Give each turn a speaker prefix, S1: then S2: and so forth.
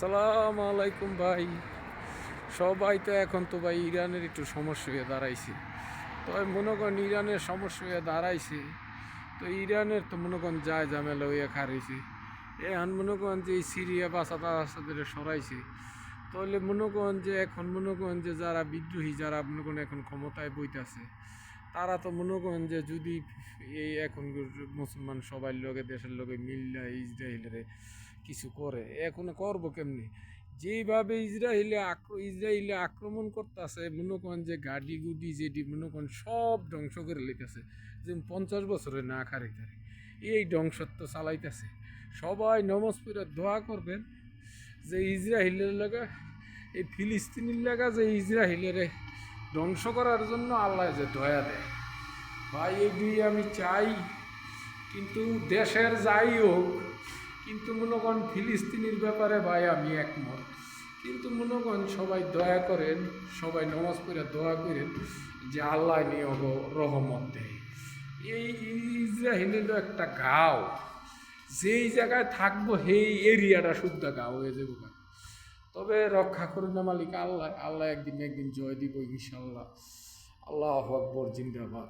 S1: আসসালামু আলাইকুম ভাই। সবাই তো এখন তো ভাই ইরানের একটু সমস্যা হয়ে দাঁড়াইছে। তো আমি মনে করেন ইরানের সমস্যা হয়ে দাঁড়াইছে, তো ইরানের তো মনে করেন যায় ঝামেলা হইয়া খারাইছে। এখন মনে করেন যে এই সিরিয়া বাসাদের সরাইছে, তাহলে মনে করেন যে এখন মনে করেন যে যারা বিদ্রোহী, যারা মনে করেন এখন ক্ষমতায় বইতাছে, তারা তো মনে করেন যে যদি এই এখন মুসলমান সবাই লোকে দেশের লোকে মিল্লা ইসরায়েলের কিছু করে, এখন করবো কেমনি? যেইভাবে ইসরায়েলে আক্রমণ করতেছে, মনে করেন যে গাড়ি গুডি যেটি মনে করেন সব ধ্বংস করে লেগেছে। যেমন 50 বছরে না খারিতে এই ধ্বংসত্ব চালাইতেছে। সবাই নমাজ পড়ে দোয়া করবেন যে ইসরায়েলের লাগা, এই ফিলিস্তিনির লাগা, যে ইসরায়েলের ধ্বংস করার জন্য আল্লাহ যে দয়া দেয়। ভাই এই দুই আমি চাই, কিন্তু দেশের যাই হোক, কিন্তু মনে করেন ফিলিস্তিনির ব্যাপারে ভাই আমি একমত। কিন্তু মনে করেন সবাই দয়া করেন, সবাই নমাজ পড়ে দোয়া করেন যে আল্লাহ নিয়োগ রহমত দেয়। এই ইসরায়েল হলো একটা গাঁও, যেই জায়গায় থাকবো সেই এরিয়াটা শুদ্ধ গাঁও হয়ে যাবো। তবে রক্ষা করুন না মালিক আল্লাহ। আল্লাহ একদিন একদিন জয় দিব ইনশাল্লাহ। আল্লাহু আকবর, জিন্দাবাদ।